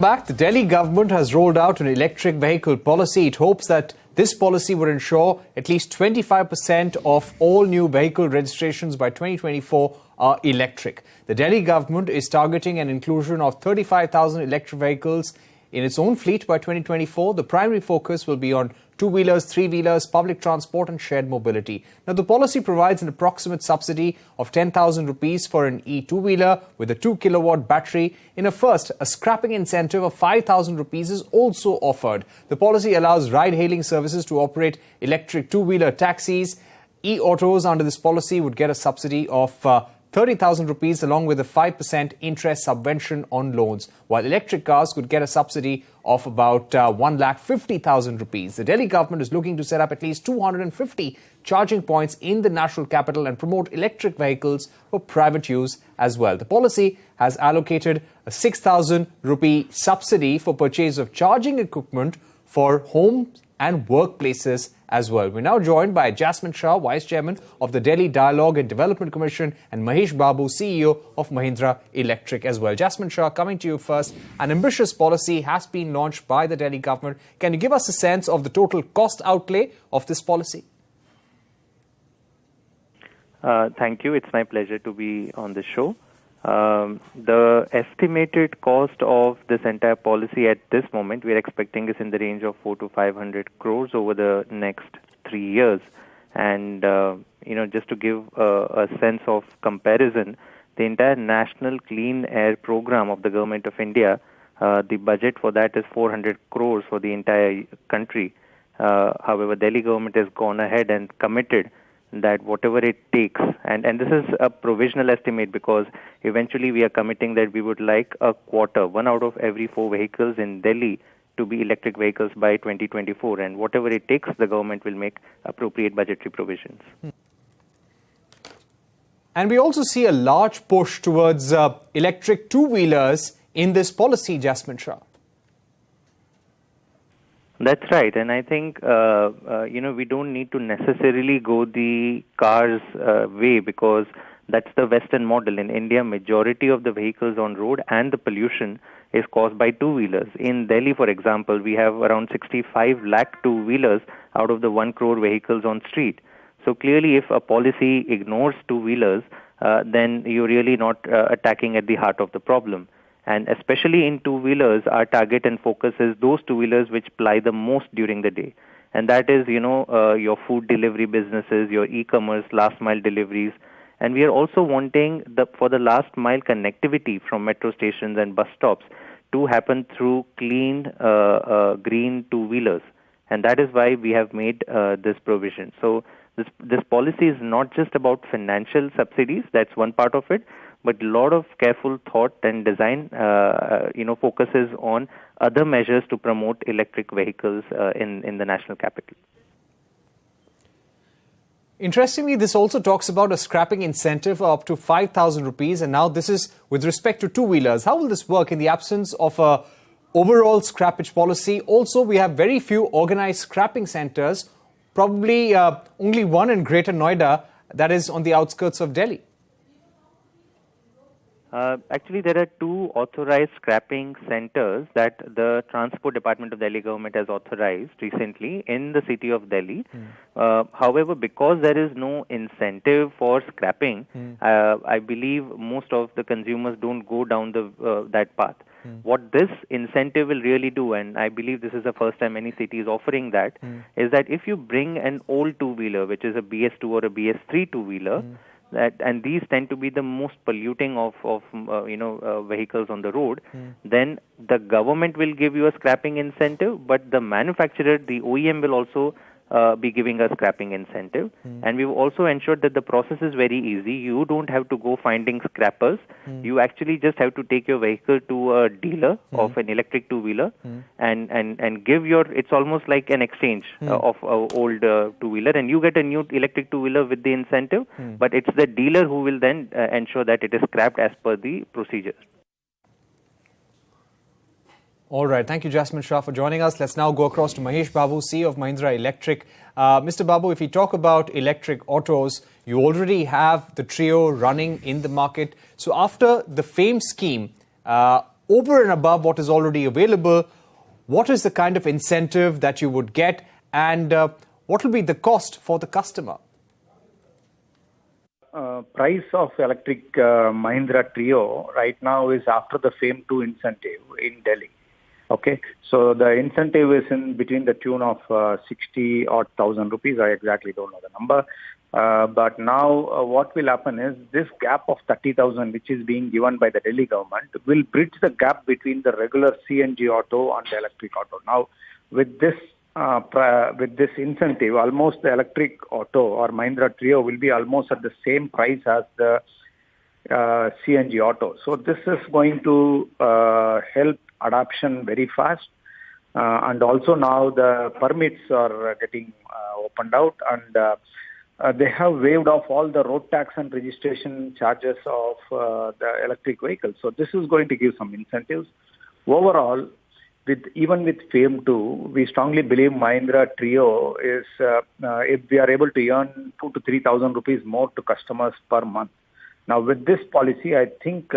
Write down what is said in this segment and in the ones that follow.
Back, the Delhi government has rolled out an electric vehicle policy. It hopes that this policy would ensure at least 25% of all new vehicle registrations by 2024 are electric. The Delhi government is targeting an inclusion of 35,000 electric vehicles in its own fleet by 2024. The primary focus will be on two-wheelers, three-wheelers, public transport and shared mobility. Now, the policy provides an approximate subsidy of 10,000 rupees for an e-two-wheeler with a 2-kilowatt battery. In a first, a scrapping incentive of 5,000 rupees is also offered. The policy allows ride-hailing services to operate electric two-wheeler taxis. E-autos under this policy would get a subsidy of 30,000 rupees along with a 5% interest subvention on loans, while electric cars could get a subsidy of about 1,50,000 rupees. The Delhi government is looking to set up at least 250 charging points in the national capital and promote electric vehicles for private use as well. The policy has allocated a 6,000 rupee subsidy for purchase of charging equipment for homes and workplaces as well. We're now joined by Jasmine Shah, Vice Chairman of the Delhi Dialogue and Development Commission, and Mahesh Babu, CEO of Mahindra Electric as well. Jasmine Shah, coming to you first. An ambitious policy has been launched by the Delhi government. Can you give us a sense of the total cost outlay of this policy? Thank you. It's my pleasure to be on the show. The estimated cost of this entire policy at this moment, we are expecting is in the range of 400 to 500 crores over the next 3 years. And, just to give a sense of comparison, the entire National Clean Air Program of the Government of India, the budget for that is 400 crores for the entire country. However, Delhi government has gone ahead and committed that whatever it takes, and this is a provisional estimate because eventually we are committing that we would like a quarter, 1 out of every 4 vehicles in Delhi to be electric vehicles by 2024, and whatever it takes, the government will make appropriate budgetary provisions. And we also see a large push towards electric two-wheelers in this policy, Jasmine Shah. That's right, and I think, we don't need to necessarily go the cars way because that's the Western model. In India, majority of the vehicles on road and the pollution is caused by two-wheelers. In Delhi, for example, we have around 65 lakh two-wheelers out of the 1 crore vehicles on street. So clearly, if a policy ignores two-wheelers, then you're really not attacking at the heart of the problem. And especially in two-wheelers, our target and focus is those two-wheelers which ply the most during the day. And that is, your food delivery businesses, your e-commerce, last-mile deliveries. And we are also wanting for the last-mile connectivity from metro stations and bus stops to happen through clean, green two-wheelers. And that is why we have made this provision. So this policy is not just about financial subsidies, that's one part of it, but a lot of careful thought and design, focuses on other measures to promote electric vehicles in the national capital. Interestingly, this also talks about a scrapping incentive of up to 5,000 rupees, and now this is with respect to two-wheelers. How will this work in the absence of a overall scrappage policy? Also, we have very few organized scrapping centers, probably only one in Greater Noida, that is on the outskirts of Delhi. Actually, there are 2 authorized scrapping centers that the Transport Department of Delhi government has authorized recently in the city of Delhi. However, because there is no incentive for scrapping, I believe most of the consumers don't go down that path. What this incentive will really do, and I believe this is the first time any city is offering that, is that if you bring an old two-wheeler, which is a BS2 or a BS3 two-wheeler, and these tend to be the most polluting of vehicles on the road, then the government will give you a scrapping incentive, but the manufacturer, the OEM, will also be giving a scrapping incentive. And we've also ensured that the process is very easy. You don't have to go finding scrappers. You actually just have to take your vehicle to a dealer of an electric two-wheeler and give it's almost like an exchange of an old two-wheeler, and you get a new electric two-wheeler with the incentive, but it's the dealer who will then ensure that it is scrapped as per the procedures. All right. Thank you, Jasmine Shah, for joining us. Let's now go across to Mahesh Babu, CEO of Mahindra Electric. Mr. Babu, if you talk about electric autos, you already have the Trio running in the market. So after the FAME scheme, over and above what is already available, what is the kind of incentive that you would get, and what will be the cost for the customer? Price of electric Mahindra Trio right now is after the FAME 2 incentive in Delhi. Okay, so the incentive is in between the tune of 60,000 rupees. I exactly don't know the number. But now what will happen is this gap of 30,000, which is being given by the Delhi government, will bridge the gap between the regular CNG auto and the electric auto. Now, with this incentive, almost the electric auto or Mahindra Trio will be almost at the same price as the CNG auto. So this is going to help adoption very fast. And also now the permits are getting opened out, and they have waived off all the road tax and registration charges of the electric vehicles. So this is going to give some incentives. Overall, even with FAME 2, we strongly believe Mahindra Trio is, if we are able to earn 2,000 to 3,000 rupees more to customers per month. Now, with this policy, I think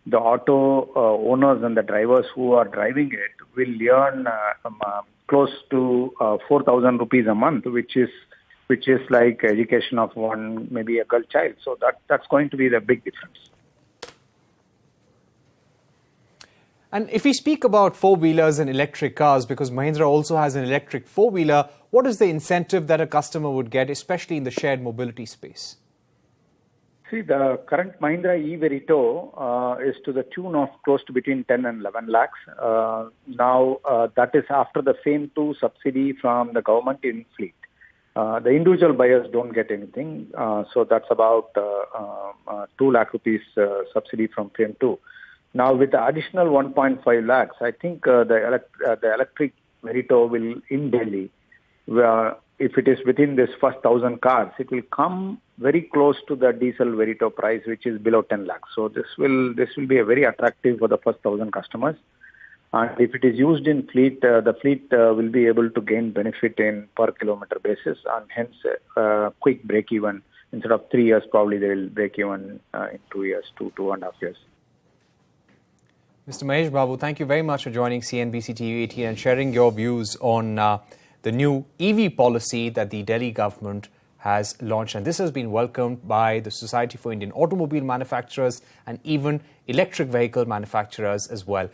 the auto owners and the drivers who are driving it will earn close to 4,000 rupees a month, which is like education of maybe a girl child. So that's going to be the big difference. And if we speak about four-wheelers and electric cars, because Mahindra also has an electric four-wheeler, what is the incentive that a customer would get, especially in the shared mobility space? See, the current Mahindra e-Verito is to the tune of close to between 10 and 11 lakhs. Now, that is after the FAME 2 subsidy from the government in fleet. The individual buyers don't get anything. So that's about 2 lakh rupees subsidy from FAME 2. Now, with the additional 1.5 lakhs, I think the electric Verito will, in Delhi, if it is within this first 1,000 cars, it will come very close to the diesel Verito price, which is below 10 lakhs. So this will be a very attractive for the first 1,000 customers. And if it is used in fleet, the fleet will be able to gain benefit in per kilometer basis, and hence quick break even. Instead of 3 years, probably they will break even in 2 years, 2.5 years. Mr. Mahesh Babu, thank you very much for joining CNBC TV 18 and sharing your views on the new EV policy that the Delhi government has launched. And this has been welcomed by the Society for Indian Automobile Manufacturers and even electric vehicle manufacturers as well.